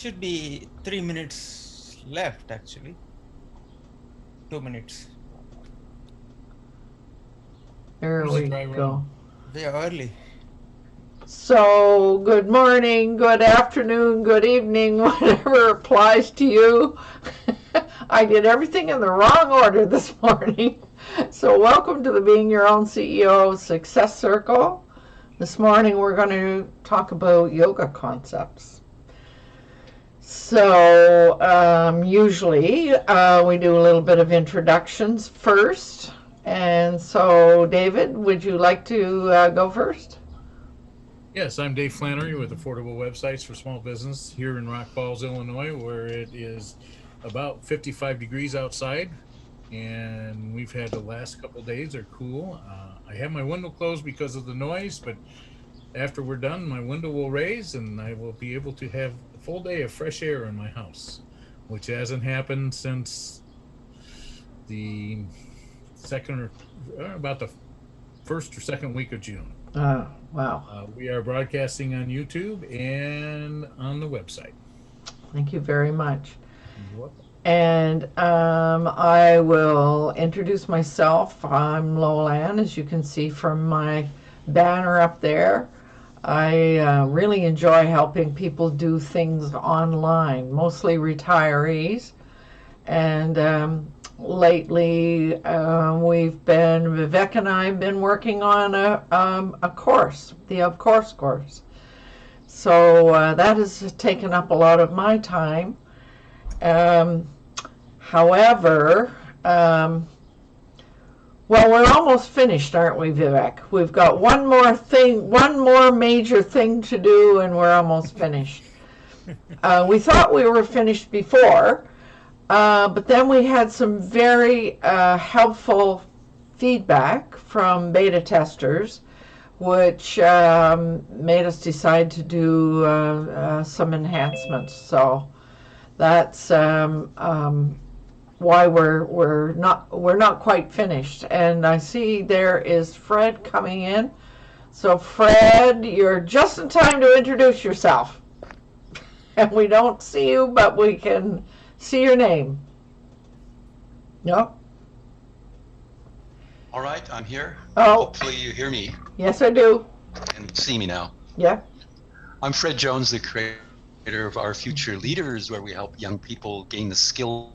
Should be 3 minutes left, actually. 2 minutes. There we go. They are early. So, good morning, good afternoon, good evening, whatever applies to you. I did everything in the wrong order this morning. So, welcome to the Being Your Own CEO Success Circle. This morning we're going to talk about yoga concepts. So, usually we do a little bit of introductions first. And so, David, would you like to go first? Yes, I'm Dave Flannery with Affordable Websites for Small Business here in Rock Falls, Illinois, where it is about 55 degrees outside. And we've had the last couple days are cool. I have my window closed because of the noise, but after we're done, my window will raise and I will be able to have a full day of fresh air in my house, which hasn't happened since the about the first or second week of June. Oh, wow. We are broadcasting on YouTube and on the website. Thank you very much. You're welcome. And I will introduce myself. I'm LowellAnn, as you can see from my banner up there. I really enjoy helping people do things online, mostly retirees. And lately, Vivek and I have been working on a course, the Of Course course. So that has taken up a lot of my time. However, well, we're almost finished, aren't we, Vivek? We've got one more major thing to do, and we're almost finished. We thought we were finished before. But then we had some very helpful feedback from beta testers, which made us decide to do some enhancements. So that's why we're not quite finished. And I see there is Fred coming in. So Fred, you're just in time to introduce yourself. And we don't see you, but we can see your name. No? All right, I'm here. Oh. Hopefully you hear me Yes, I do. and see me now. Yeah. I'm Fred Jones, the creator of Our Future Leaders, where we help young people gain the skills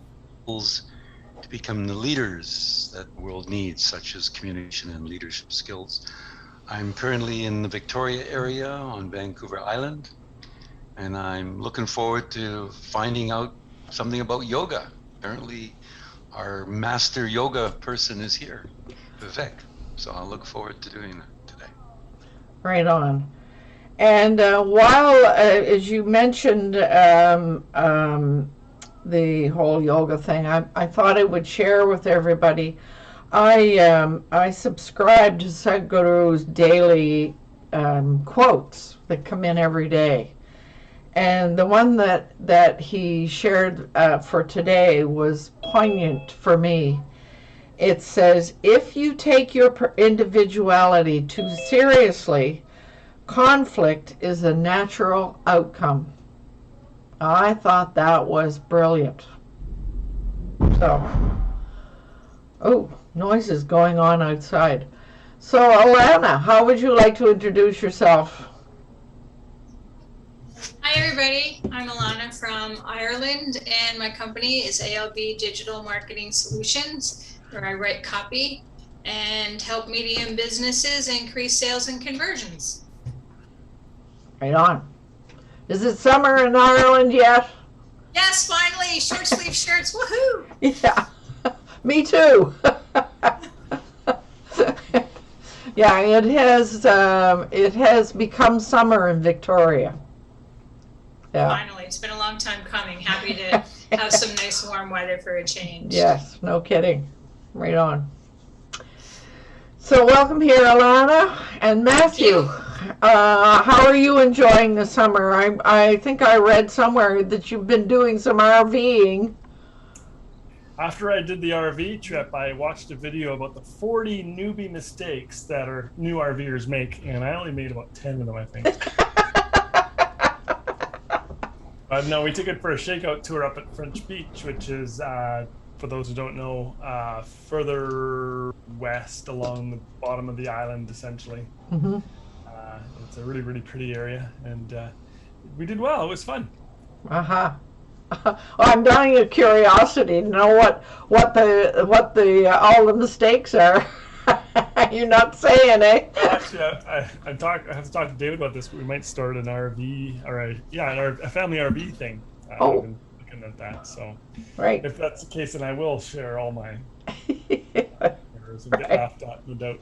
to become the leaders that the world needs, such as communication and leadership skills. I'm currently in the Victoria area on Vancouver Island, and I'm looking forward to finding out something about yoga. Apparently our master yoga person is here, Vivek. So I'll look forward to doing that today. Right on. And while, as you mentioned, the whole yoga thing, I thought I would share with everybody. I subscribe to Sudhguru's daily quotes that come in every day. And the one that he shared for today was poignant for me. It says, if you take your individuality too seriously, conflict is a natural outcome. I thought that was brilliant. So, oh, noise is going on outside. So, Alana, how would you like to introduce yourself? Hi everybody, I'm Alana from Ireland and my company is ALB Digital Marketing Solutions, where I write copy and help medium businesses increase sales and conversions. Right on. Is it summer in Ireland yet? Yes, finally, short sleeve shirts, woohoo! Yeah, me too. Yeah, it has become summer in Victoria. Yeah. Finally, it's been a long time coming. Happy to have some nice warm weather for a change. Yes, no kidding. Right on. So welcome here, Alana and Matthew. How are you enjoying the summer? I think I read somewhere that you've been doing some RVing. After I did the RV trip, I watched a video about the 40 newbie mistakes that our new RVers make, and I only made about 10 of them, I think. No, we took it for a shakeout tour up at French Beach, which is, for those who don't know, further west along the bottom of the island, essentially. Mm-hmm. It's a really, really pretty area, and we did well. It was fun. Uh-huh. Well, I'm dying of curiosity to know what the all the mistakes are. You're not saying, eh? Actually, I have to talk to David about this. But we might start an RV or a family RV thing. Oh. I've been looking at that. So Right. if that's the case, then I will share all my errors and get Right. laughed at, no doubt.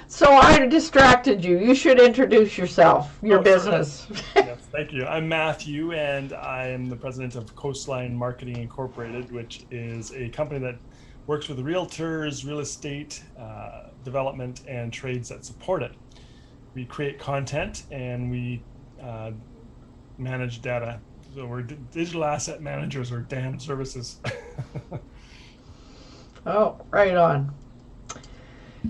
So I distracted you. You should introduce yourself, your Oh, sorry. business. Yes, thank you. I'm Matthew, and I am the president of Coastline Marketing Incorporated, which is a company that works with realtors, real estate development, and trades that support it. We create content and we manage data. So we're digital asset managers, or DAM services. Oh, right on.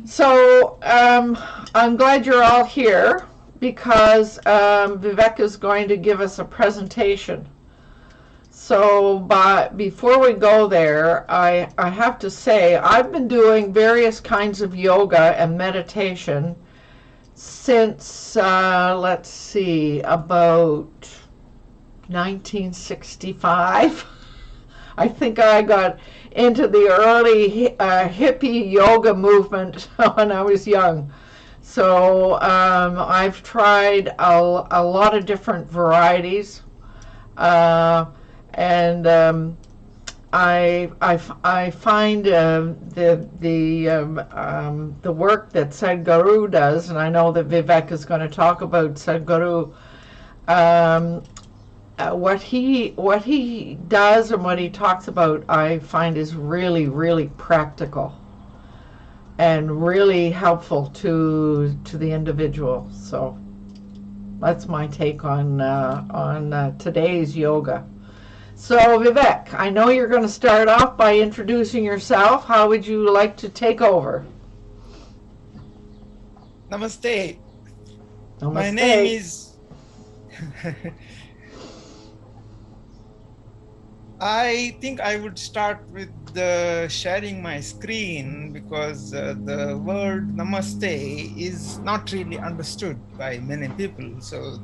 So I'm glad you're all here because Vivek is going to give us a presentation. So before we go there, I have to say I've been doing various kinds of yoga and meditation since, let's see, about 1965. I think I got into the early hippie yoga movement when I was young. So I've tried a lot of different varieties, and I find the work that Sudhguru does, and I know that Vivek is going to talk about Sudhguru. What he does and what he talks about, I find is really, really practical and really helpful to the individual. So that's my take on today's yoga. So Vivek, I know you're going to start off by introducing yourself. How would you like to take over? Namaste. Namaste. My name is I think I would start with sharing my screen because the word namaste is not really understood by many people. So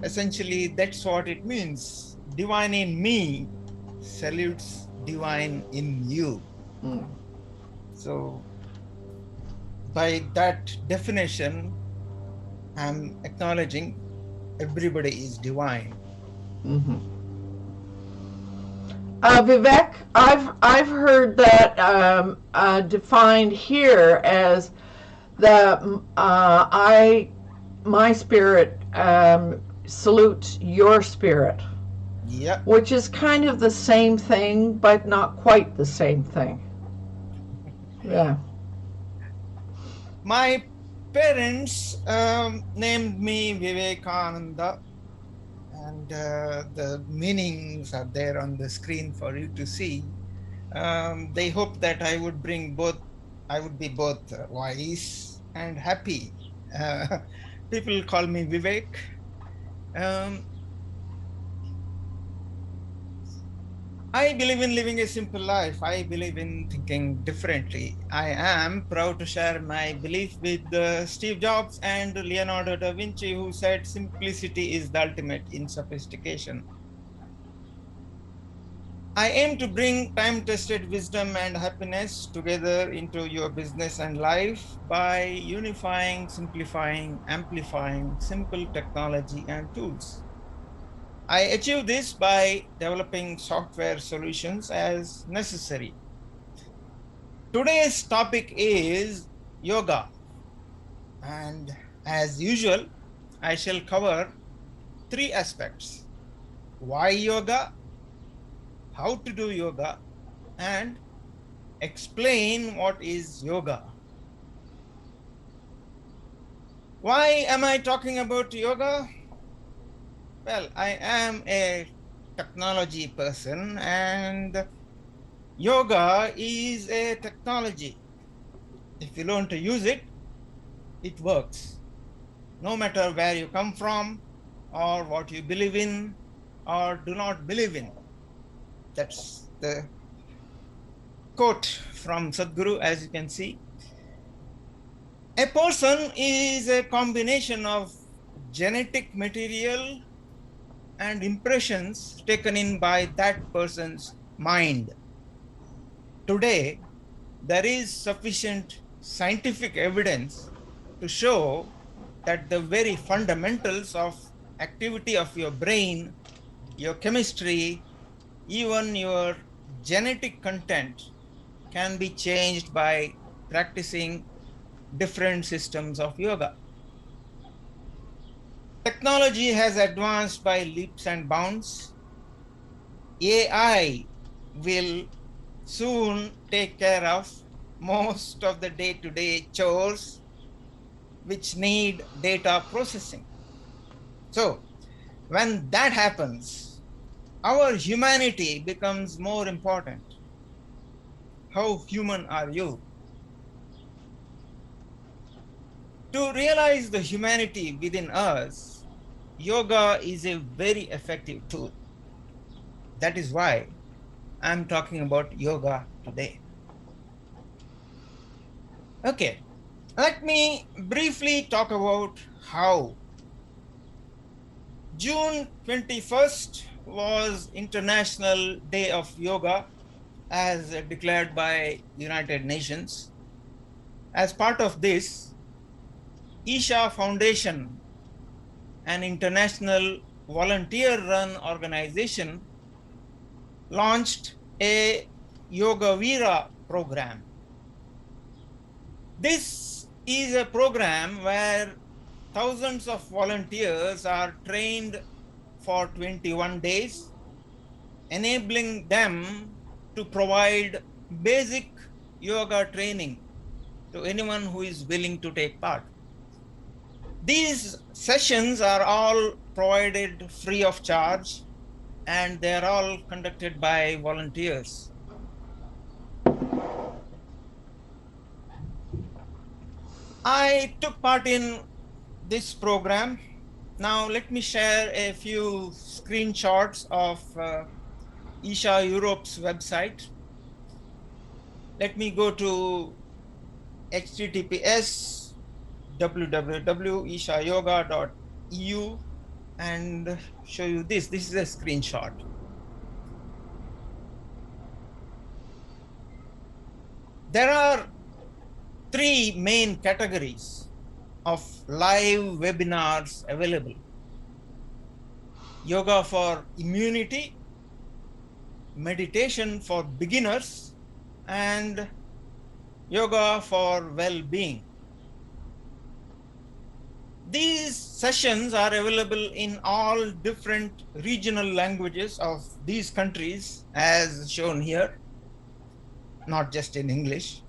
essentially that's what it means. Divine in me salutes divine in you. So by that definition, I'm acknowledging everybody is divine. Mm-hmm. Vivek, I've heard that defined here as my spirit salutes your spirit. Yeah. Which is kind of the same thing, but not quite the same thing. Yeah. My parents named me Vivekananda, and the meanings are there on the screen for you to see. They hope that I would be both wise and happy. People call me Vivek. I believe in living a simple life. I believe in thinking differently. I am proud to share my belief with Steve Jobs and Leonardo da Vinci, who said simplicity is the ultimate in sophistication. I aim to bring time-tested wisdom and happiness together into your business and life by unifying, simplifying, amplifying simple technology and tools. I achieve this by developing software solutions as necessary. Today's topic is yoga. And as usual, I shall cover 3 aspects: why yoga, how to do yoga, and explain what is yoga. Why am I talking about yoga? Well, I am a technology person, and yoga is a technology. If you learn to use it, it works. No matter where you come from, or what you believe in or do not believe in. That's the quote from Sudhguru, as you can see. A person is a combination of genetic material and impressions taken in by that person's mind. Today, there is sufficient scientific evidence to show that the very fundamentals of activity of your brain, your chemistry, even your genetic content can be changed by practicing different systems of yoga. Technology has advanced by leaps and bounds. AI will soon take care of most of the day-to-day chores which need data processing. So when that happens, our humanity becomes more important. How human are you? To realize the humanity within us, yoga is a very effective tool. That is why I'm talking about yoga today. Okay, let me briefly talk about how. June 21st was International Day of Yoga as declared by United Nations. As part of this, Isha Foundation, an international volunteer-run organization, launched a Yoga Veera program. This is a program where thousands of volunteers are trained for 21 days, enabling them to provide basic yoga training to anyone who is willing to take part. These sessions are all provided free of charge, and they are all conducted by volunteers. I took part in this program. Now let me share a few screenshots of Isha Europe's website. Let me go to https www.ishayoga.eu and show you this. This is a screenshot. There are three main categories of live webinars available: yoga for immunity, meditation for beginners, and yoga for well-being. These sessions are available in all different regional languages of these countries as shown here, not just in English.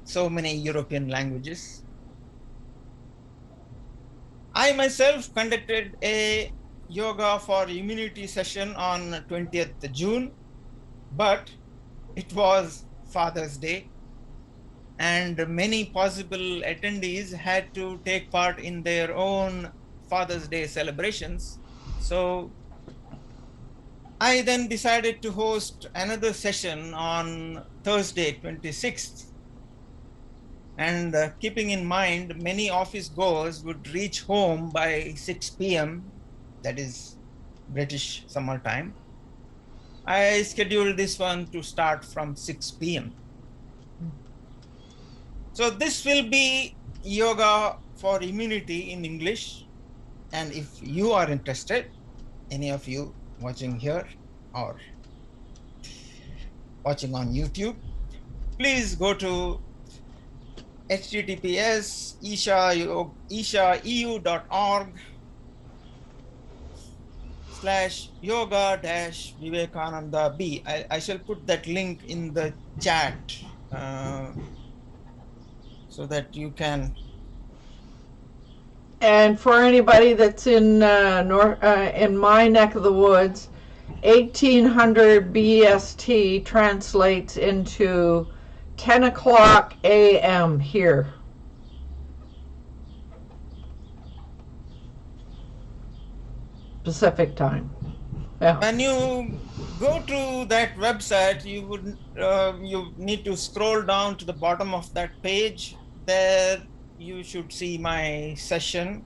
So many European languages. I myself conducted a yoga for immunity session on 20th June, but it was Father's Day, and many possible attendees had to take part in their own Father's Day celebrations. So I then decided to host another session on Thursday, 26th. And keeping in mind, many office goers would reach home by 6 p.m., that is British summertime, I scheduled this one to start from 6 p.m. So this will be yoga for immunity in English. And if you are interested, any of you watching here or watching on YouTube, please go to https ishaeu.org/yoga-vivekananda-b. I shall put that link in the chat so that you can. And for anybody that's in in my neck of the woods, 1800 BST translates into 10 o'clock a.m. here. Pacific time. Yeah. When you go to that website, you need to scroll down to the bottom of that page. There you should see my session,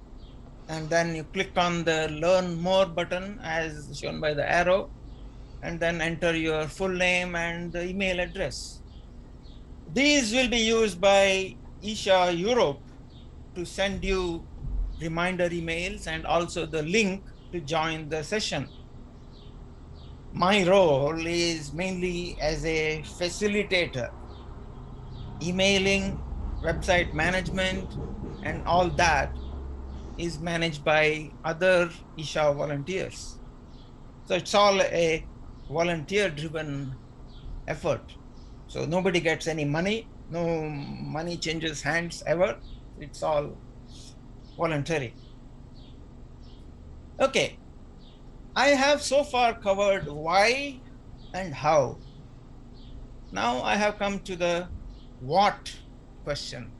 and then you click on the Learn More button as shown by the arrow, and then enter your full name and the email address. These will be used by Isha Europe to send you reminder emails and also the link to join the session. My role is mainly as a facilitator. Emailing, website management, and all that is managed by other Isha volunteers. So it's all a volunteer-driven effort. So nobody gets any money, no money changes hands ever. It's all voluntary. Okay, I have so far covered why and how. Now I have come to the what question.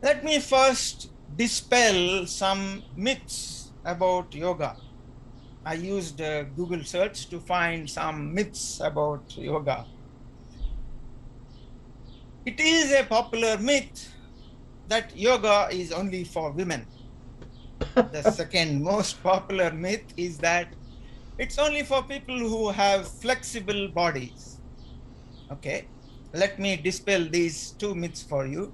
Let me first dispel some myths about yoga. I used Google search to find some myths about yoga. It is a popular myth that yoga is only for women. The second most popular myth is that it's only for people who have flexible bodies. Okay, let me dispel these two myths for you.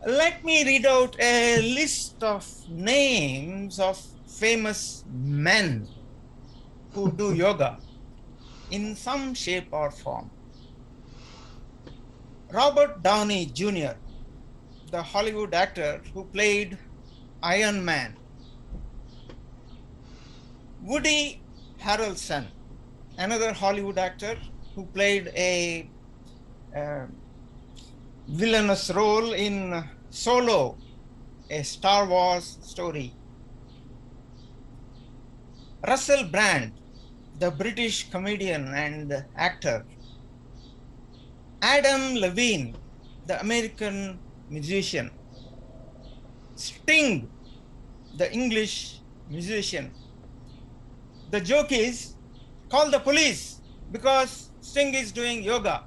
Let me read out a list of names of famous men who do yoga in some shape or form. Robert Downey Jr., the Hollywood actor who played Iron Man. Woody Harrelson, another Hollywood actor who played a villainous role in Solo, a Star Wars story. Russell Brand, the British comedian and actor. Adam Levine, the American musician. Sting, the English musician. The joke is, call the police because Sting is doing yoga.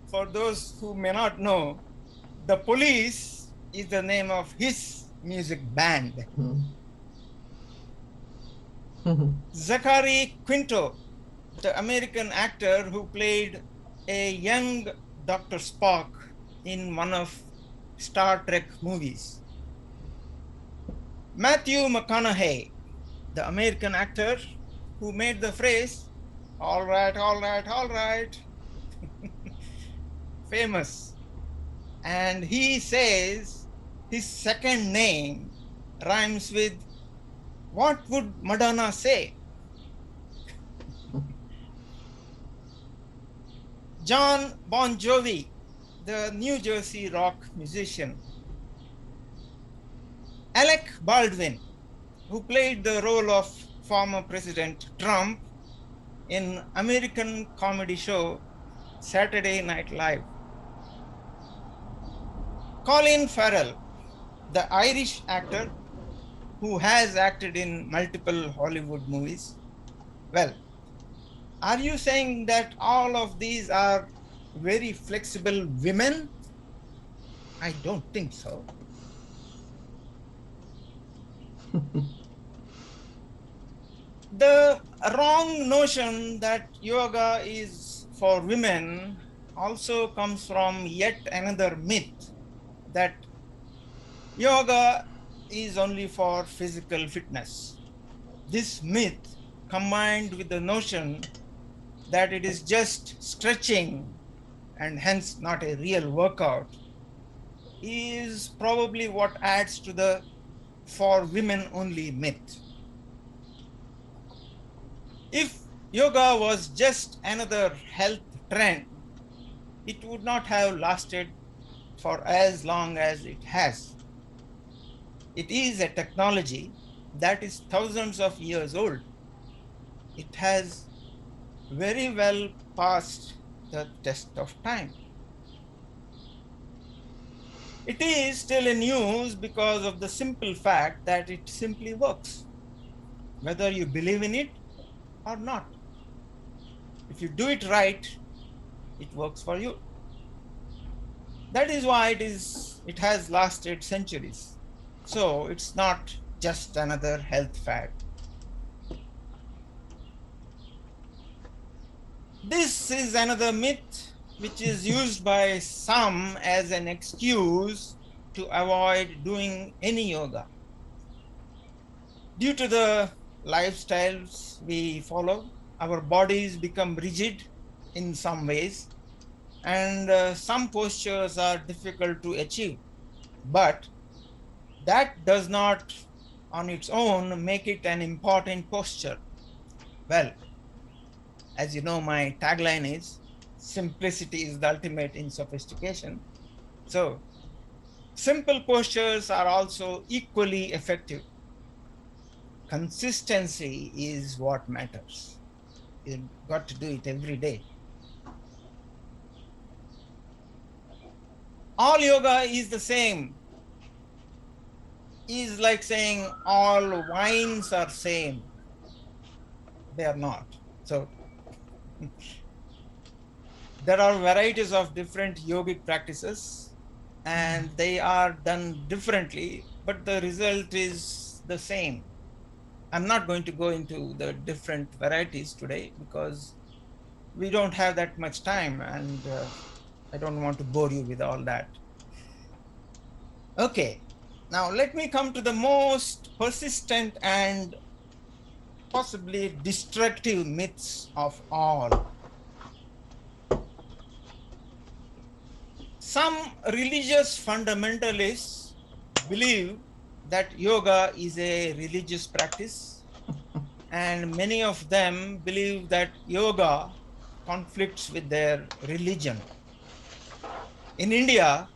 For those who may not know, the Police is the name of his music band. Zachary Quinto, the American actor who played a young Dr. Spock in one of Star Trek movies. Matthew McConaughey, the American actor who made the phrase, all right, all right, all right, famous. And he says his second name rhymes with, what would Madonna say? John Bon Jovi, the New Jersey rock musician. Alec Baldwin, who played the role of former President Trump in American comedy show Saturday Night Live. Colin Farrell, the Irish actor who has acted in multiple Hollywood movies. Well, are you saying that all of these are very flexible women? I don't think so. The wrong notion that yoga is for women also comes from yet another myth that yoga is only for physical fitness. This myth, combined with the notion that it is just stretching and hence not a real workout, is probably what adds to the for women only myth. If yoga was just another health trend, it would not have lasted for as long as it has. It is a technology that is thousands of years old. It has very well passed the test of time. It is still in use because of the simple fact that it simply works, whether you believe in it or not. If you do it right, it works for you. That is why it has lasted centuries. So it's not just another health fad. This is another myth which is used by some as an excuse to avoid doing any yoga. Due to the lifestyles we follow, our bodies become rigid in some ways, and some postures are difficult to achieve. But that does not on its own make it an important posture. Well, as you know, my tagline is simplicity is the ultimate in sophistication. So simple postures are also equally effective. Consistency is what matters. You've got to do it every day. All yoga is the same. Is like saying all wines are same. They are not. So there are varieties of different yogic practices and they are done differently, but the result is the same. I'm not going to go into the different varieties today because we don't have that much time, and I don't want to bore you with all that. Okay, now let me come to the most persistent and possibly destructive myths of all. Some religious fundamentalists believe that yoga is a religious practice, and many of them believe that yoga conflicts with their religion. In India,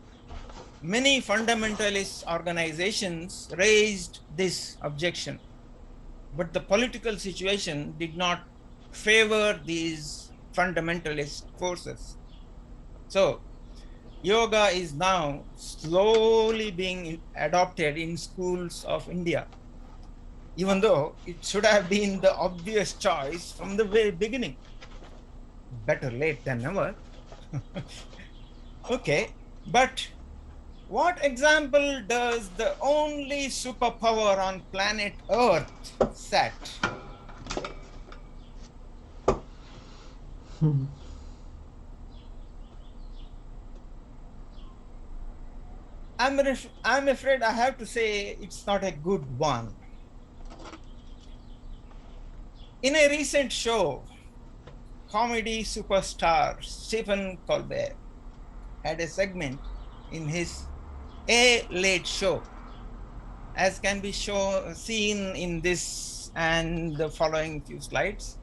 many fundamentalist organizations raised this objection, but the political situation did not favor these fundamentalist forces. So, yoga is now slowly being adopted in schools of India, even though it should have been the obvious choice from the very beginning. Better late than never. Okay, but what example does the only superpower on planet Earth set? I'm afraid I have to say it's not a good one. In a recent show, comedy superstar Stephen Colbert had a segment in his A Late Show, as can be seen in this and the following few slides.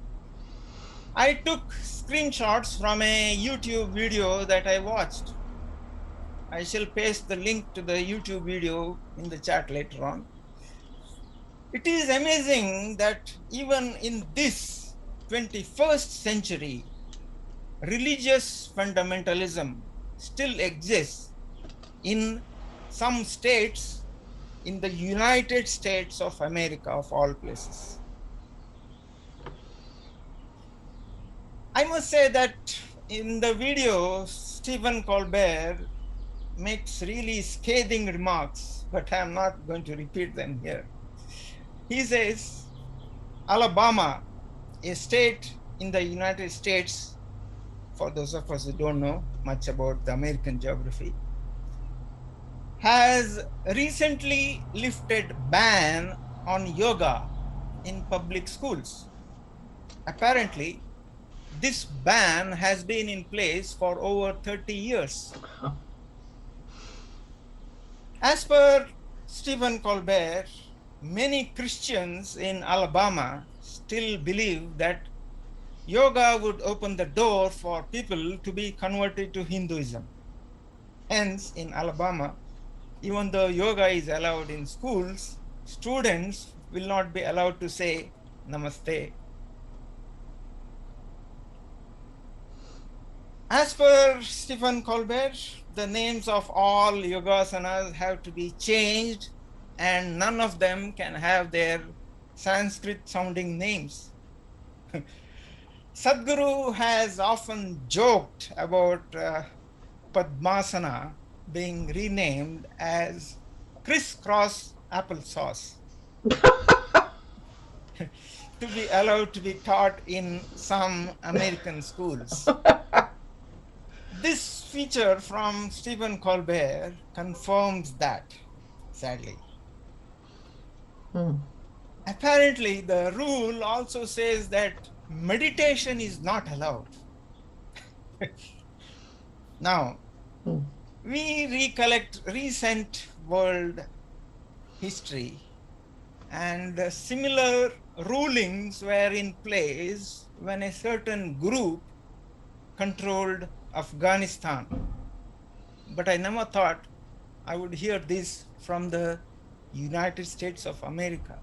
I took screenshots from a YouTube video that I watched. I shall paste the link to the YouTube video in the chat later on. It is amazing that even in this 21st century, religious fundamentalism still exists in some states in the United States of America, of all places. I must say that in the video, Stephen Colbert makes really scathing remarks, but I'm not going to repeat them here. He says, Alabama, a state in the United States, for those of us who don't know much about the American geography, has recently lifted ban on yoga in public schools. Apparently, this ban has been in place for over 30 years. As per Stephen Colbert, many Christians in Alabama still believe that yoga would open the door for people to be converted to Hinduism. Hence, in Alabama, even though yoga is allowed in schools, students will not be allowed to say namaste. As per Stephen Colbert, the names of all yogasanas have to be changed, and none of them can have their Sanskrit sounding names. Sudhguru has often joked about Padmasana being renamed as crisscross applesauce to be allowed to be taught in some American schools. This feature from Stephen Colbert confirms that, sadly. Apparently, the rule also says that meditation is not allowed. Now, we recollect recent world history, and similar rulings were in place when a certain group controlled Afghanistan. But I never thought I would hear this from the United States of America.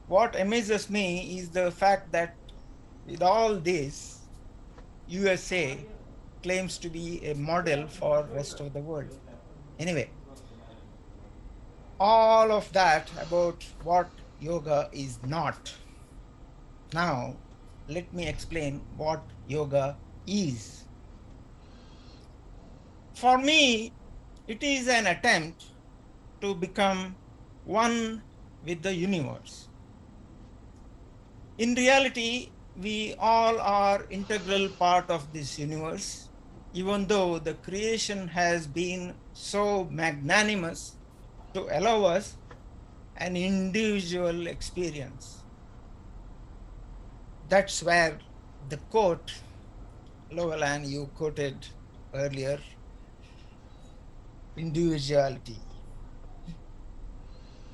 What amazes me is the fact that with all this, USA claims to be a model for the rest of the world. Anyway, all of that about what yoga is not. Now, let me explain what yoga is. For me, it is an attempt to become one with the universe. In reality, we all are integral part of this universe, even though the creation has been so magnanimous to allow us an individual experience. That's where the quote, LowellAnn, you quoted earlier, individuality.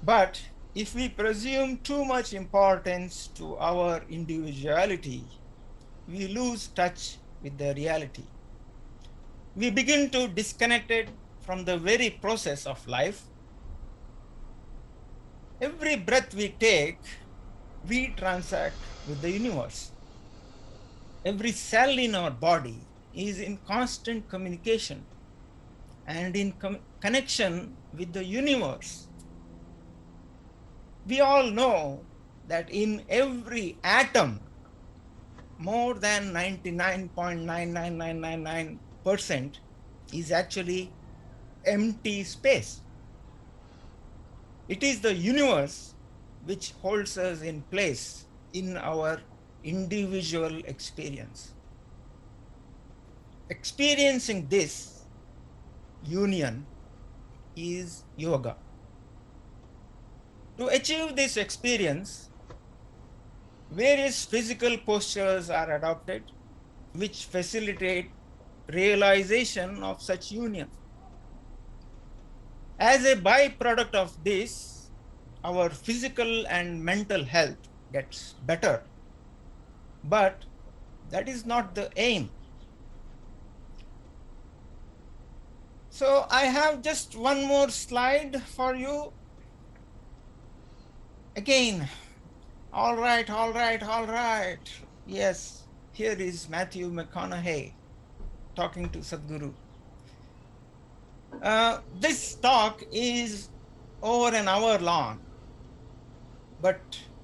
But if we presume too much importance to our individuality, we lose touch with the reality. We begin to disconnect it from the very process of life. Every breath we take, we transact with the universe. Every cell in our body is in constant communication and in connection with the universe. We all know that in every atom, more than 99.99999% is actually empty space. It is the universe which holds us in place in our individual experience. Experiencing this union is yoga. To achieve this experience, various physical postures are adopted which facilitate realization of such union. As a byproduct of this, our physical and mental health gets better. But that is not the aim. So I have just one more slide for you. Again, all right. Yes, here is Matthew McConaughey talking to Sudhguru. This talk is over an hour long, but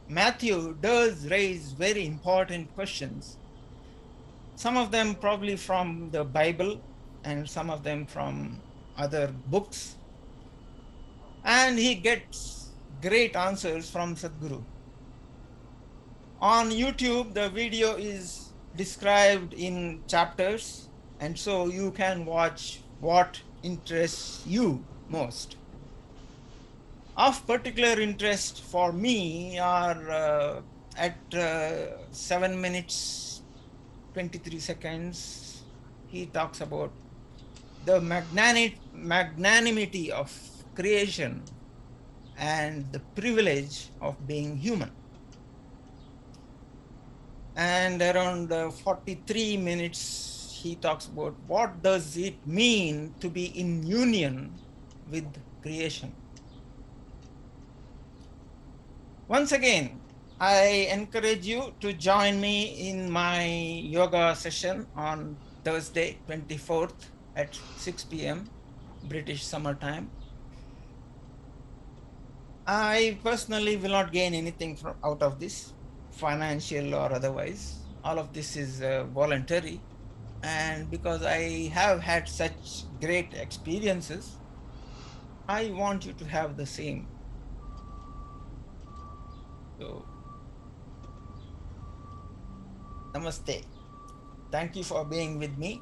Matthew does raise very important questions. Some of them probably from the Bible and some of them from other books. And he gets great answers from Sudhguru. On YouTube, the video is described in chapters, and so you can watch what interests you most. Of particular interest for me are at 7 minutes 23 seconds, he talks about the magnanimity of creation and the privilege of being human. And around 43 minutes, he talks about what does it mean to be in union with creation. Once again, I encourage you to join me in my yoga session on Thursday, 24th at 6 p.m. British summer time. I personally will not gain anything out of this, financial or otherwise. All of this is voluntary. And because I have had such great experiences, I want you to have the same. So, namaste. Thank you for being with me.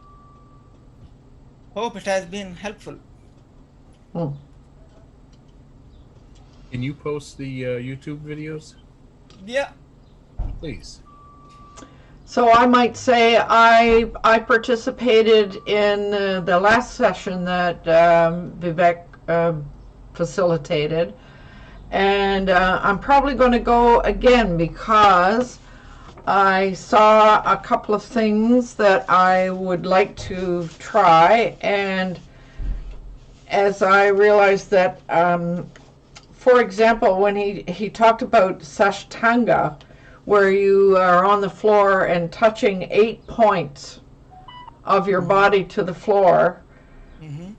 Hope it has been helpful. Hmm. Can you post the YouTube videos, Yeah. please? So I might say I participated in the last session that Vivek facilitated, and I'm probably going to go again because I saw a couple of things that I would like to try, and as I realized that, for example, when he talked about Sashtanga, where you are on the floor and touching 8 points of your body to the floor.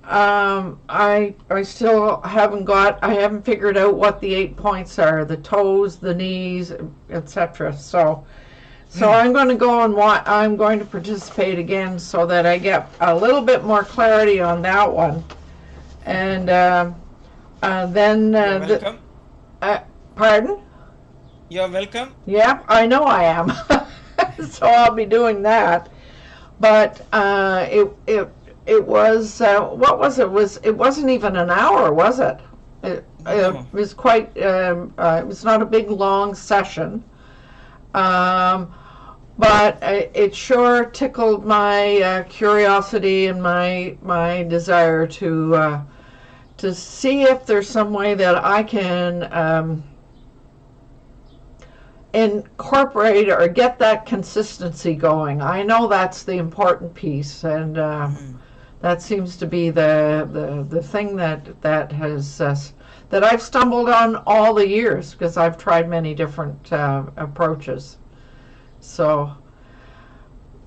I still haven't figured out what the 8 points are, the toes, the knees, etc. So I'm going to go and I'm going to participate again so that I get a little bit more clarity on that one. And then You're welcome. Pardon? You're welcome. Yeah, I know I am. So I'll be doing that. But it was what was it? It wasn't even an hour, was it? It was quite. It was not a big long session, but it sure tickled my curiosity and my desire to see if there's some way that I can incorporate or get that consistency going. I know that's the important piece, and that seems to be the thing that has that I've stumbled on all the years because I've tried many different approaches. So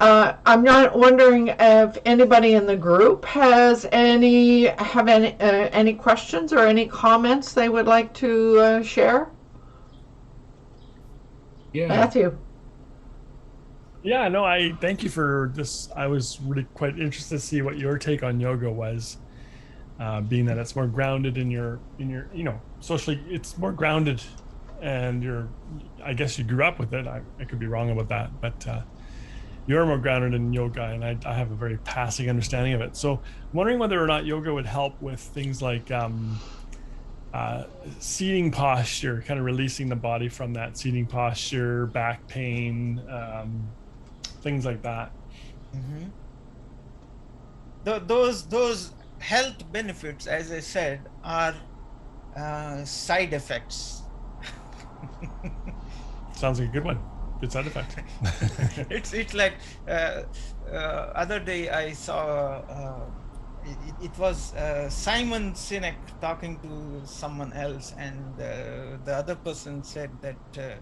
I'm not wondering if anybody in the group has any questions or any comments they would like to share. Yeah. Matthew. Yeah, no, I thank you for this. I was really quite interested to see what your take on yoga was, being that it's more grounded in your socially, it's more grounded, and I guess you grew up with it. I could be wrong about that, but you're more grounded in yoga, and I have a very passing understanding of it. So I'm wondering whether or not yoga would help with things like seating posture, kind of releasing the body from that seating posture, back pain, things like that. Those health benefits, as I said, are side effects. Sounds like a good one. Good side effect. It's like other day I saw it was Simon Sinek talking to someone else, and the other person said that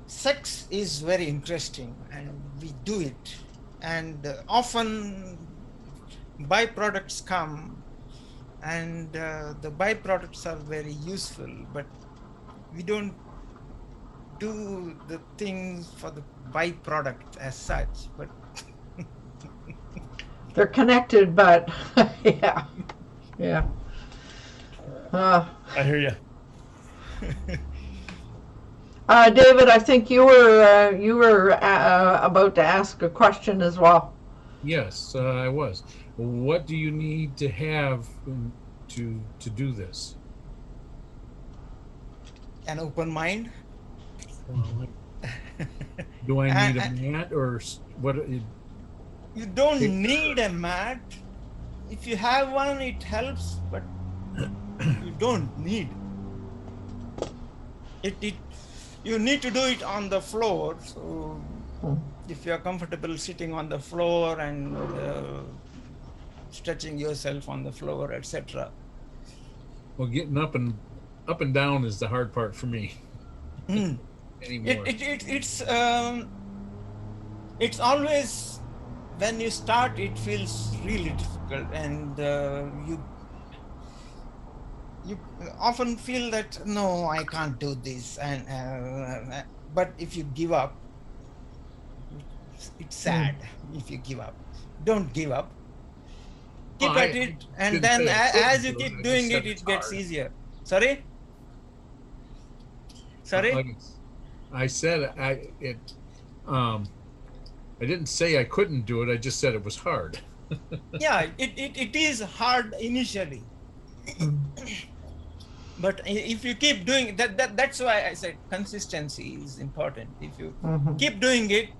sex is very interesting and we do it, and often byproducts come, and the byproducts are very useful, but we don't do the things for the byproduct as such. But they're connected, but yeah. I hear you. David, I think you were about to ask a question as well. Yes, I was. What do you need to have to do this? an open mind. Do I need a mat or what? You don't need a mat. If you have one, it helps, but you don't need it. You need to do it on the floor. So if you are comfortable sitting on the floor and stretching yourself on the floor, etc. Well, getting up and down is the hard part for me. Anymore. It's always when you start, it feels really difficult, and you often feel that no, I can't do this, and but if you give up, it's sad. If you give up, don't give up. Well, Keep at it, I and didn't then say I as couldn't you do it. keep I just doing said it, it's it gets hard. easier. Sorry. Sorry. Like I said, I didn't say I couldn't do it. I just said it was hard. Yeah, it is hard initially, but if you keep doing that's why I said consistency is important. If you keep doing it,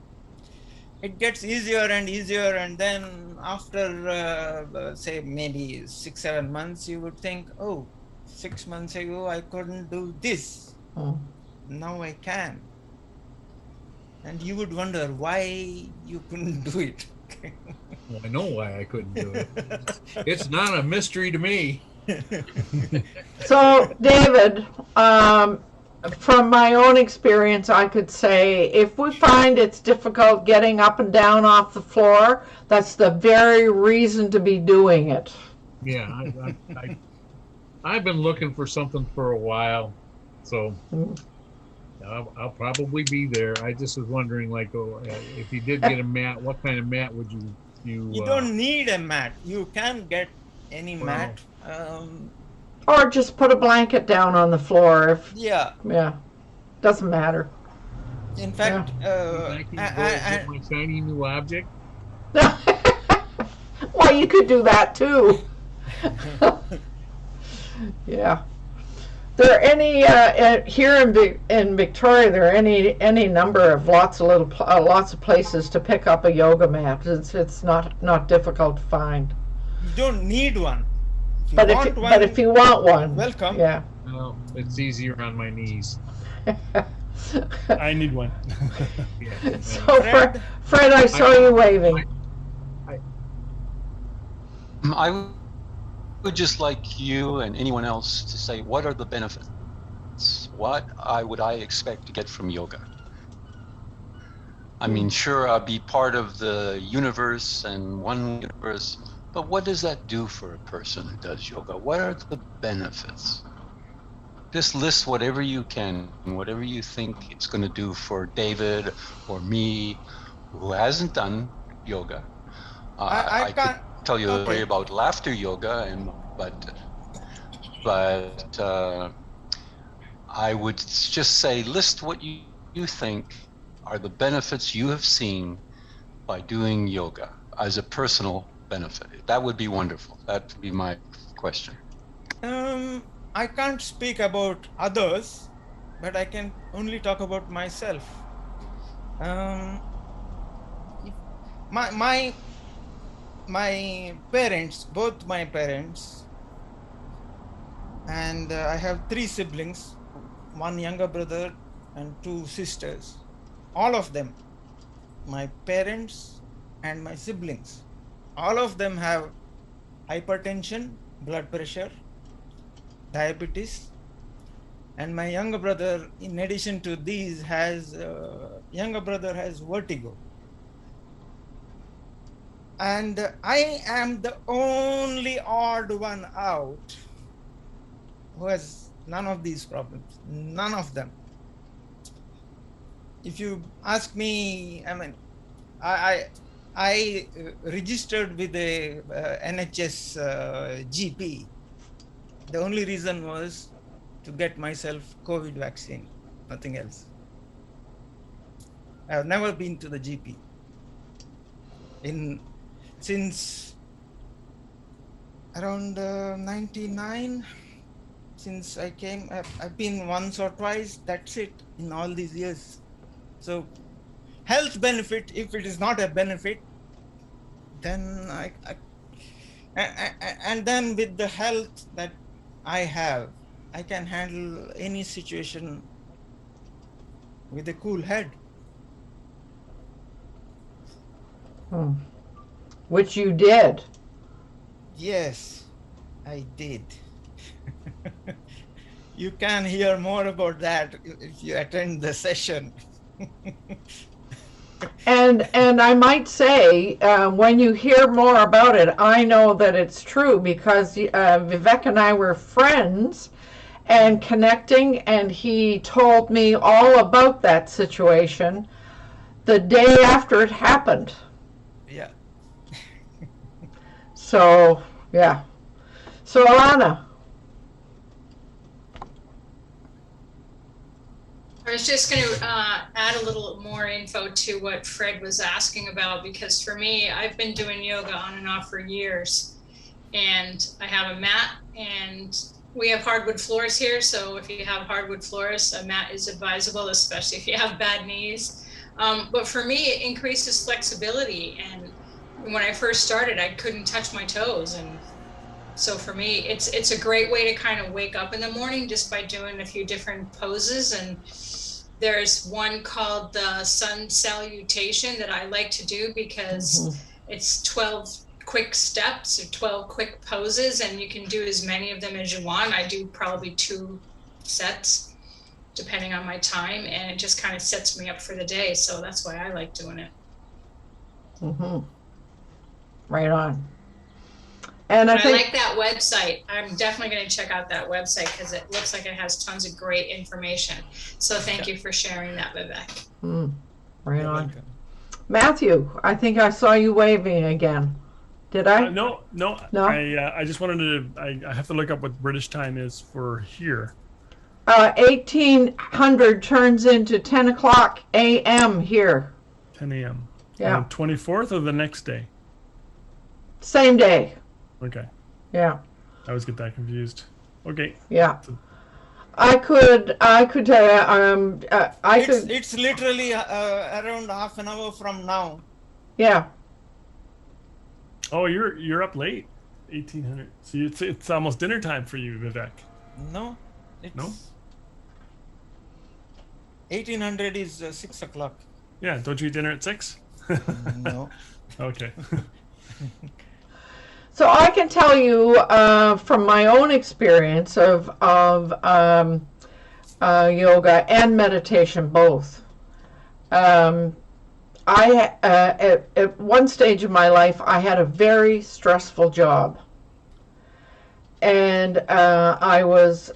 it gets easier and easier, and then after say maybe 6-7 months, you would think, oh, 6 months ago I couldn't do this, now I can, and you would wonder why you couldn't do it. Well, I know why I couldn't do it. It's not a mystery to me. So, David, from my own experience, I could say if we find it's difficult getting up and down off the floor, that's the very reason to be doing it. Yeah, I've been looking for something for a while, so I'll probably be there. I just was wondering, like, if you did get a mat, what kind of mat would you? You don't need a mat. You can get any mat. Or just put a blanket down on the floor. Yeah. Doesn't matter. In fact, I can go get my shiny new object. Well, you could do that too. Yeah. There are any here in Victoria? There are any number of lots of places to pick up a yoga mat. It's not difficult to find. You don't need one. But if you want one, welcome. Yeah. Well, it's easier on my knees. I need one. Yeah. So, Fred, I saw you waving. I would just like you and anyone else to say, what are the benefits? What would I expect to get from yoga? I mean, sure, I'll be part of the universe and one universe, but what does that do for a person who does yoga? What are the benefits? Just list whatever you can, whatever you think it's going to do for David or me, who hasn't done yoga. I could tell you a story about laughter yoga, but I would just say list what you think are the benefits you have seen by doing yoga as a personal benefit. That would be wonderful. That would be my question. I can't speak about others, but I can only talk about myself. My parents, both my parents, and I have 3 siblings, 1 younger brother and 2 sisters. All of them, my parents and my siblings, all of them have hypertension, blood pressure, diabetes, and my younger brother, in addition to these, has vertigo. And I am the only odd one out who has none of these problems, none of them. If you ask me, I mean, I registered with the NHS GP. The only reason was to get myself COVID vaccine, nothing else. I have never been to the GP. Since around 99, since I came, I've been once or twice, that's it, in all these years. So health benefit, if it is not a benefit, then and then with the health that I have, I can handle any situation with a cool head. Which you did. Yes, I did. You can hear more about that if you attend the session. And I might say, when you hear more about it, I know that it's true because Vivek and I were friends and connecting, and he told me all about that situation the day after it happened. Yeah. So, yeah. So, Alana. I was just going to add a little more info to what Fred was asking about, because for me, I've been doing yoga on and off for years, and I have a mat, and we have hardwood floors here. So if you have hardwood floors, a mat is advisable, especially if you have bad knees. But for me, it increases flexibility. And when I first started, I couldn't touch my toes. And so for me, it's a great way to kind of wake up in the morning just by doing a few different poses. And there's one called the sun salutation that I like to do because it's 12 quick steps or 12 quick poses, and you can do as many of them as you want. I do probably 2 sets depending on my time, and it just kind of sets me up for the day. So that's why I like doing it. Right on. And I like that website. I'm definitely going to check out that website because it looks like it has tons of great information. So thank you for sharing that, Vivek. Right on. Matthew, I think I saw you waving again. Did I? No. I just wanted to. I have to look up what British time is for here. 1800 turns into 10 o'clock a.m. here. 10 a.m. Yeah. 24th or the next day? Same day. Okay. Yeah. I always get that confused. Okay. Yeah. I could tell you, It's literally around half an hour from now. Yeah. Oh, you're up late. 1800. So it's almost dinner time for you, Vivek. No. It's No? 1800 is 6 o'clock. Yeah. Don't you eat dinner at 6? No. Okay. So I can tell you from my own experience of yoga and meditation both. At one stage of my life, I had a very stressful job, and I was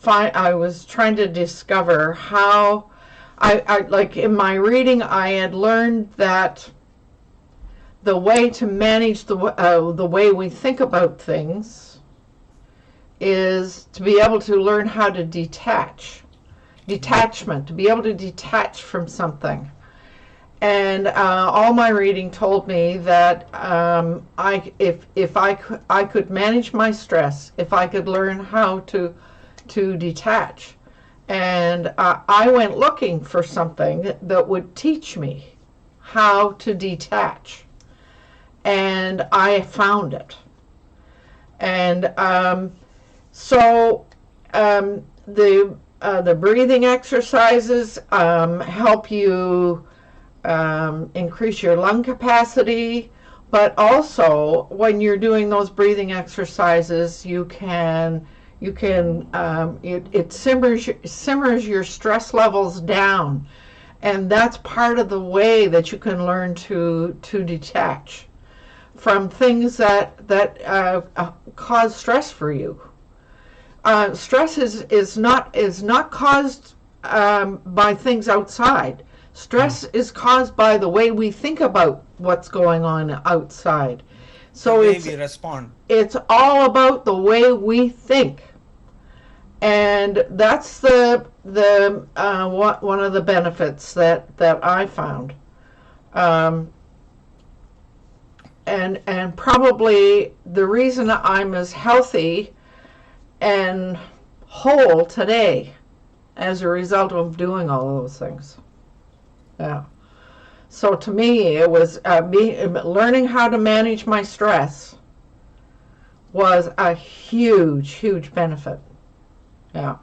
trying to discover how I like in my reading I had learned that the way to manage the way we think about things is to be able to learn how to detachment, to be able to detach from something. And all my reading told me that if I could manage my stress, if I could learn how to detach, and I went looking for something that would teach me how to detach. And I found it. And the breathing exercises help you increase your lung capacity, but also when you're doing those breathing exercises, it simmers your stress levels down, and that's part of the way that you can learn to detach from things that cause stress for you. Stress is not caused by things outside. Stress is caused by the way we think about what's going on outside. So the way we respond. It's all about the way we think, and that's one of the benefits that I found. And probably the reason I'm as healthy and whole today as a result of doing all those things. Yeah. So to me, it was learning how to manage my stress was a huge benefit. Yeah.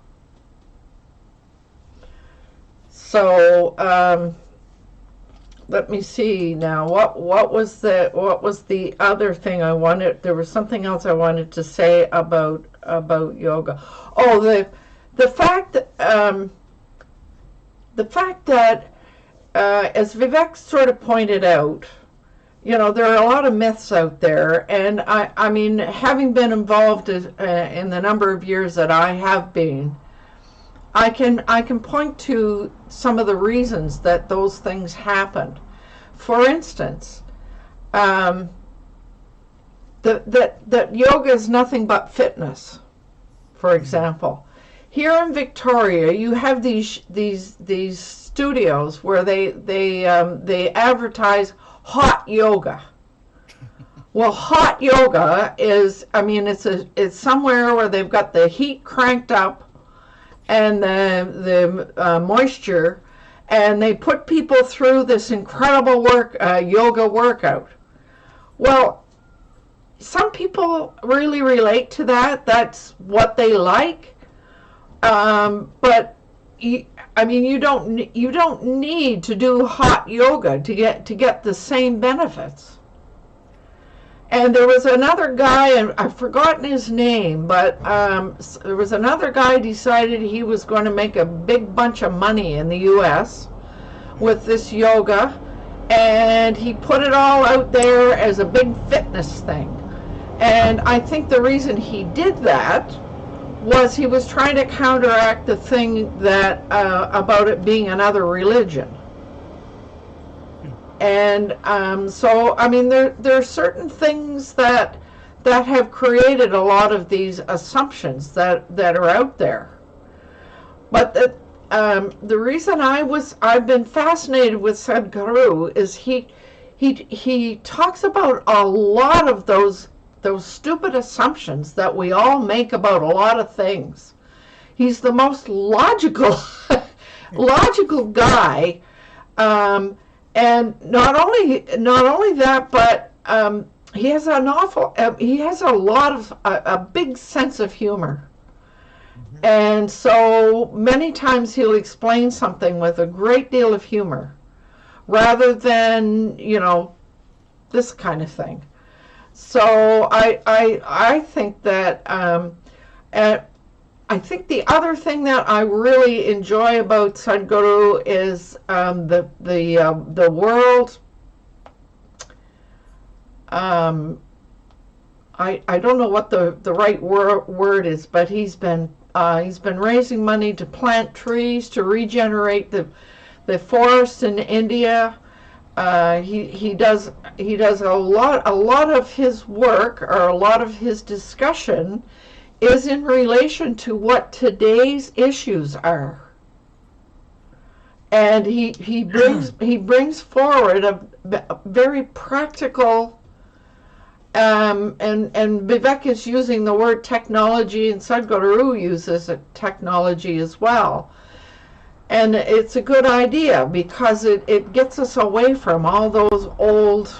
So let me see now. What was the other thing I wanted? There was something else I wanted to say about yoga. Oh, the fact that as Vivek sort of pointed out, you know, there are a lot of myths out there, and I mean, having been involved in the number of years that I have been, I can point to some of the reasons that those things happened. For instance, that yoga is nothing but fitness. For example, here in Victoria, you have these studios where they advertise hot yoga. Well, hot yoga is, I mean, it's somewhere where they've got the heat cranked up and the moisture, and they put people through this incredible yoga workout. Well, some people really relate to that. That's what they like. But I mean, you don't need to do hot yoga to get the same benefits. And there was another guy, and I've forgotten his name, but there was another guy decided he was going to make a big bunch of money in the U.S. with this yoga, and he put it all out there as a big fitness thing. And I think the reason he did that was he was trying to counteract the thing that about it being another religion. And so, I mean, there are certain things that have created a lot of these assumptions that are out there. But the reason I've been fascinated with Sudhguru is he talks about a lot of those stupid assumptions that we all make about a lot of things. He's the most logical guy. And not only that, but he has a big sense of humor. Mm-hmm. And so many times he'll explain something with a great deal of humor, rather than, you know, this kind of thing. So I think that I think the other thing that I really enjoy about Sudhguru is the world. I don't know what the right word is, but he's been raising money to plant trees to regenerate the forests in India. He does a lot of his work, or a lot of his discussion, is in relation to what today's issues are, and he brings forward a very practical, and Vivek is using the word technology, and Sudhguru uses technology as well, and it's a good idea because it gets us away from all those old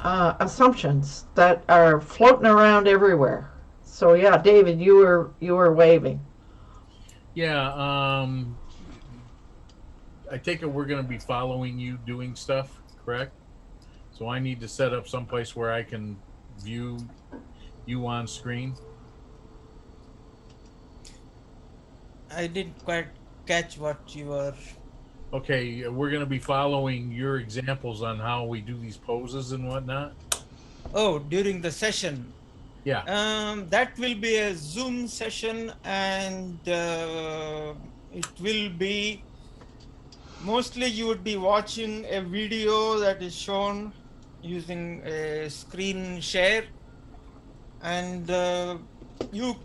assumptions that are floating around everywhere. So yeah, David, you were waving. Yeah, I take it we're going to be following you doing stuff, correct? So I need to set up someplace where I can view you on screen. I didn't quite catch what you were. Okay, we're going to be following your examples on how we do these poses and whatnot. Oh, during the session. Yeah. That will be a Zoom session, and it will be mostly you would be watching a video that is shown using a screen share, and you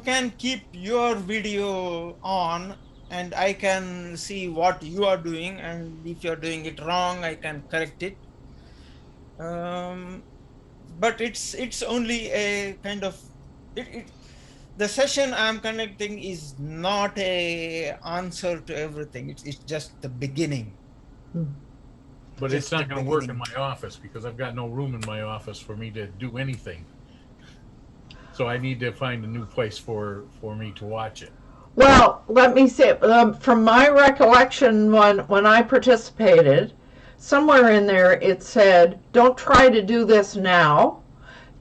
can keep your video on, and I can see what you are doing, and if you're doing it wrong, I can correct it. But it's only a kind of the session I'm conducting is not a answer to everything. It's just the beginning. But it's not going to work in my office because I've got no room in my office for me to do anything. So I need to find a new place for me to watch it. Well, let me say, from my recollection, when I participated, somewhere in there it said, don't try to do this now,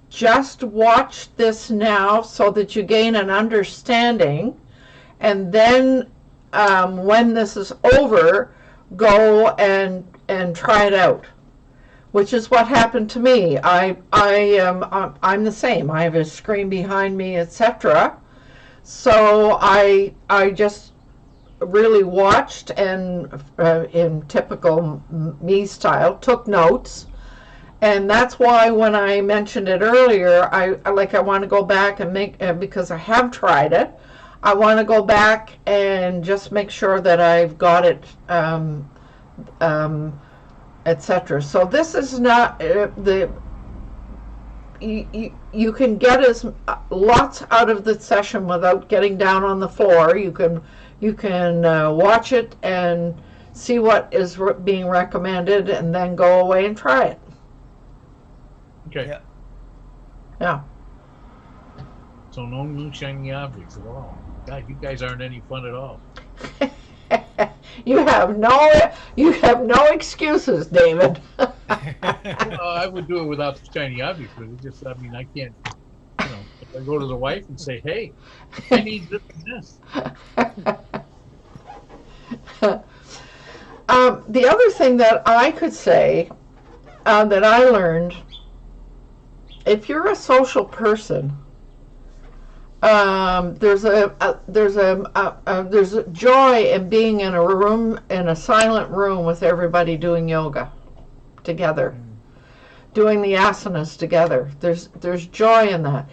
just watch this now so that you gain an understanding, and then when this is over, go and try it out, which is what happened to me. I'm the same. I have a screen behind me, etc. So I just really watched and in typical me style took notes. And that's why when I mentioned it earlier, I want to go back and make, because I have tried it, I want to go back and just make sure that I've got it, etc. So this is not you can get as lots out of the session without getting down on the floor. You can watch it and see what is being recommended, and then go away and try it. Okay. Yeah. So no new shiny objects at all. God, you guys aren't any fun at all. You have no excuses, David. I would do it without the shiny objects, but it just, I mean, I can't, if I go to the wife and say, hey, I need this and this. The other thing that I could say that I learned, if you're a social person, there's a joy in being in a silent room with everybody doing yoga together, doing the asanas together. There's joy in that.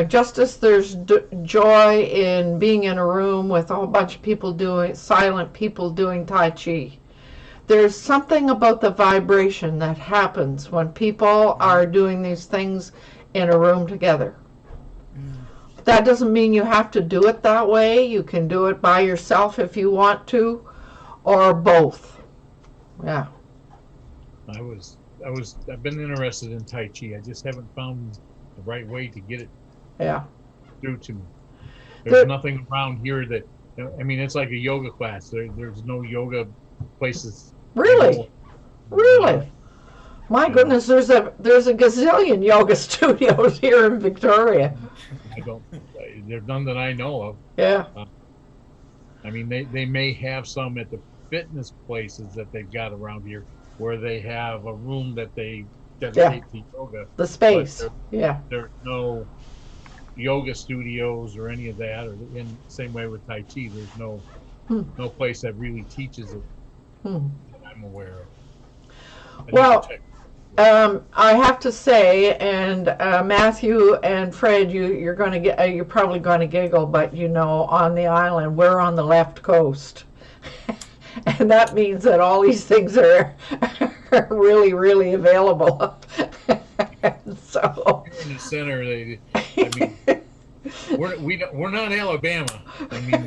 Just as there's joy in being in a room with a whole bunch of people silent people doing Tai Chi. There's something about the vibration that happens when people are doing these things in a room together. That doesn't mean you have to do it that way. You can do it by yourself if you want to, or both. Yeah. I've been interested in Tai Chi. I just haven't found the right way to get it through to me. There's nothing around here that, I mean, it's like a yoga class. There's no yoga places. Really? Really? My goodness, there's a gazillion yoga studios here in Victoria. There's none that I know of. Yeah. I mean, they may have some at the fitness places that they've got around here where they have a room that they dedicate to yoga. The space. There's no yoga studios or any of that, or in the same way with Tai Chi, there's no place that really teaches it that I'm aware of. Well, I have to say, and Matthew and Fred, you're probably going to giggle, but on the island, we're on the left coast. And that means that all these things are really, really available. So in the center, we're not Alabama. I mean,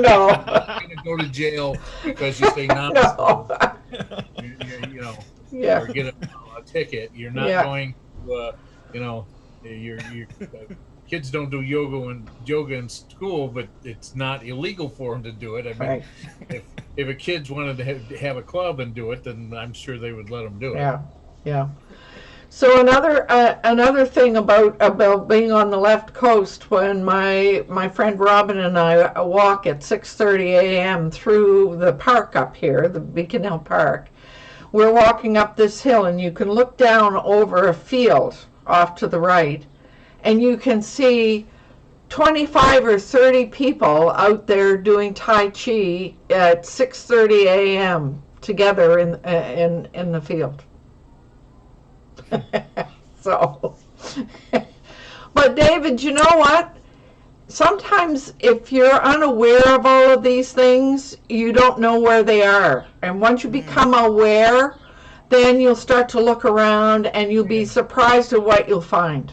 no, you're not going to go to jail because you say nonsense. No. Or get a ticket. You're not going to, your kids don't do yoga in school, but it's not illegal for them to do it. I mean, if a kid wanted to have a club and do it, then I'm sure they would let them do it. Yeah. So another thing about being on the left coast, when my friend Robin and I walk at 6:30 a.m. through the park up here, the Beacon Hill Park, we're walking up this hill, and you can look down over a field off to the right, and you can see 25 or 30 people out there doing Tai Chi at 6:30 a.m. together in the field. So, but David, you know what? Sometimes if you're unaware of all of these things, you don't know where they are. And once you become aware, then you'll start to look around and you'll be surprised at what you'll find.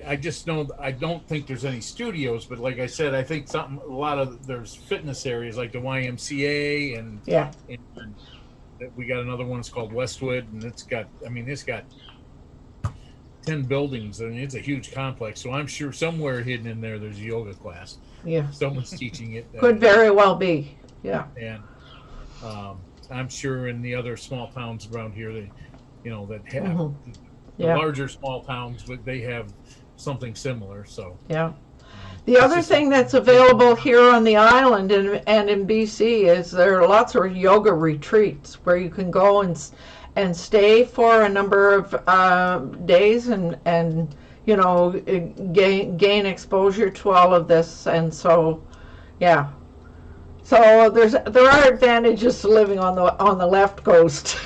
I just know, I don't think there's any studios, but like I said, I think there's fitness areas like the YMCA and we got another one. It's called Westwood, and it's got 10 buildings, and it's a huge complex. So I'm sure somewhere hidden in there's a yoga class. Yeah, someone's teaching it. Could very well be. Yeah. And I'm sure in the other small towns around here, that have the larger small towns, but they have something similar. So The other thing that's available here on the island and in BC is there are lots of yoga retreats where you can go and stay for a number of days and you know gain exposure to all of this. And so yeah, so there are advantages to living on the left coast.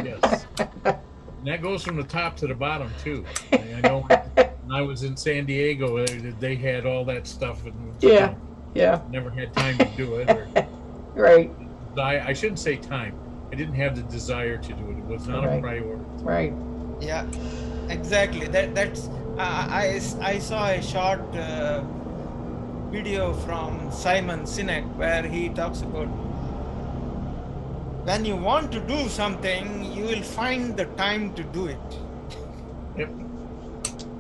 Yes. And that goes from the top to the bottom too. I know when I was in San Diego, they had all that stuff, and Yeah, yeah, never had time to do it. Or, right, I shouldn't say time. I didn't have the desire to do it. It was not a Right. priority. right. Yeah, exactly. That's I saw a short video from Simon Sinek where he talks about when you want to do something, you will find the time to do it. Yep.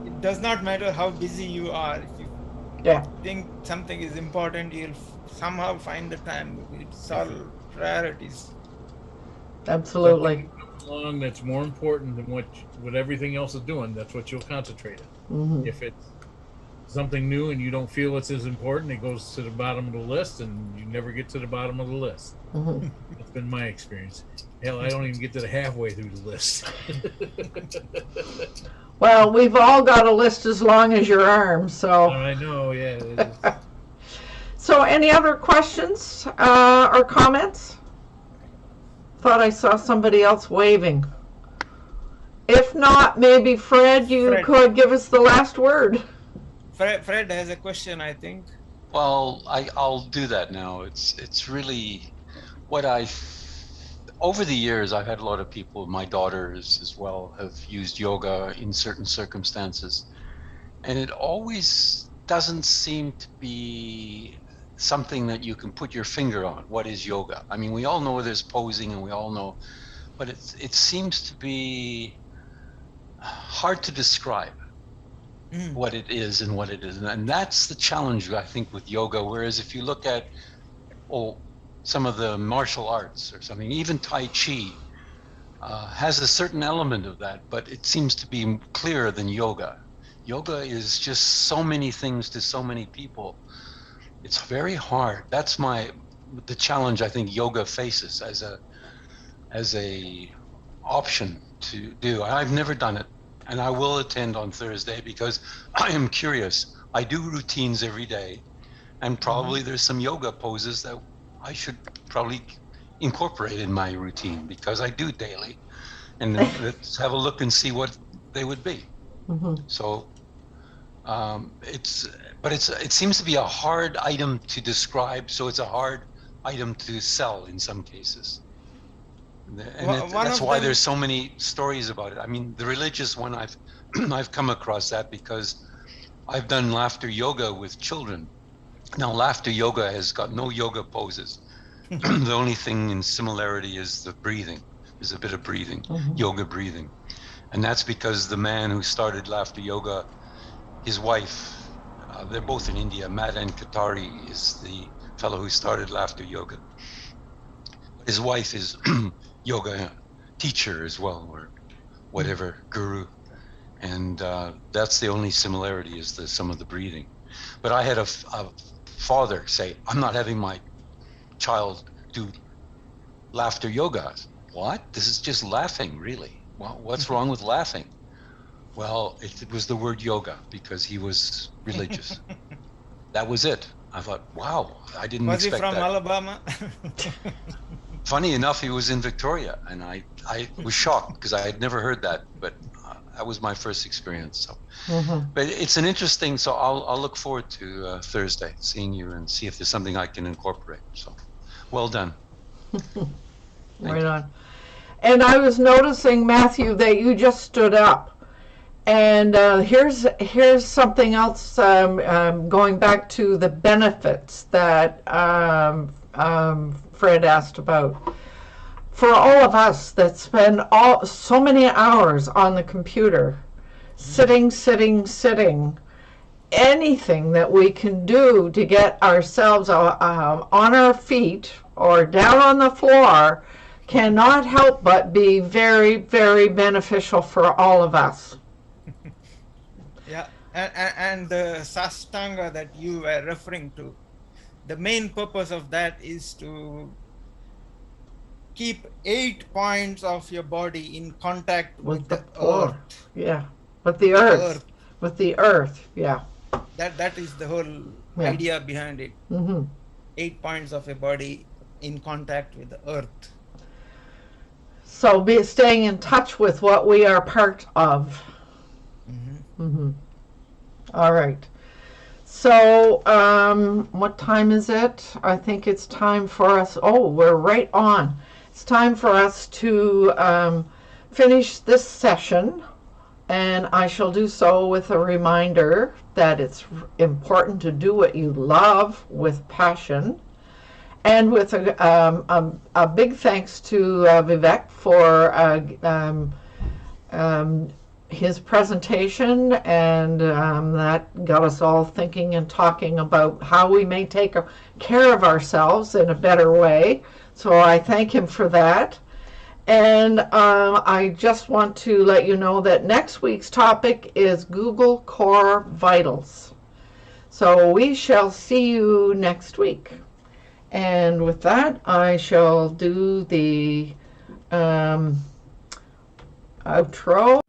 It does not matter how busy you are. If you Yeah, think something is important, you'll somehow find the time. It's all priorities. absolutely. Something comes along that's more important than what everything else is doing. That's what you'll concentrate on. If it's something new and you don't feel it's as important, it goes to the bottom of the list, and you never get to the bottom of the list. That's been my experience. Hell, I don't even get to the halfway through the list. Well, we've all got a list as long as your arm, so. I know, yeah. So any other questions or comments? Thought I saw somebody else waving. If not, maybe Fred, you Fred. could give us the last word. Fred has a question, I think. Well, I'll do that now. It's really what over the years, I've had a lot of people, my daughters as well, have used yoga in certain circumstances. And it always doesn't seem to be something that you can put your finger on. What is yoga? I mean, we all know there's posing and we all know, but it seems to be hard to describe what it is and what it isn't. And that's the challenge, I think, with yoga. Whereas if you look at some of the martial arts or something, even Tai Chi has a certain element of that, but it seems to be clearer than yoga. Yoga is just so many things to so many people. It's very hard. That's the challenge I think yoga faces as a option to do. I've never done it, and I will attend on Thursday because I am curious. I do routines every day, and probably there's some yoga poses that I should probably incorporate in my routine because I do daily. And let's have a look and see what they would be. So it seems to be a hard item to describe, so it's a hard item to sell in some cases. And that's why there's so many stories about it. I mean, the religious one, I've come across that because I've done laughter yoga with children. Now, laughter yoga has got no yoga poses. The only thing in similarity is the breathing. There's a bit of breathing, yoga breathing. And that's because the man who started laughter yoga, his wife, they're both in India. Madan Katari is the fellow who started laughter yoga. His wife is yoga teacher as well, or whatever, guru. And that's the only similarity is some of the breathing. But I had a father say, I'm not having my child do laughter yoga. What? This is just laughing, really. Well, what's wrong with laughing? Well, it was the word yoga because he was religious. That was it. I thought, wow, I didn't expect that. Was he from Alabama? Funny enough, he was in Victoria, and I was shocked because I had never heard that, but that was my first experience. So, but it's an interesting. So I'll look forward to Thursday, seeing you and see if there's something I can incorporate. So, well done. Right on. And I was noticing, Matthew, that you just stood up. And here's something else. Going back to the benefits that Fred asked about. For all of us that spend so many hours on the computer, sitting, anything that we can do to get ourselves on our feet or down on the floor cannot help but be very, very beneficial for all of us. Yeah, and the Sastanga that you were referring to, the main purpose of that is to keep 8 points of your body in contact with the core. earth. Yeah, with the earth. With the earth, yeah. That is the whole idea behind it. 8 points of your body in contact with the earth. So be staying in touch with what we are part of. All right. So what time is it? I think it's time for us. Oh, we're right on. It's time for us to finish this session, and I shall do so with a reminder that it's important to do what you love with passion, and with a big thanks to Vivek for his presentation, and that got us all thinking and talking about how we may take care of ourselves in a better way. So I thank him for that. And I just want to let you know that next week's topic is Google Core Vitals. So we shall see you next week. And with that, I shall do the outro.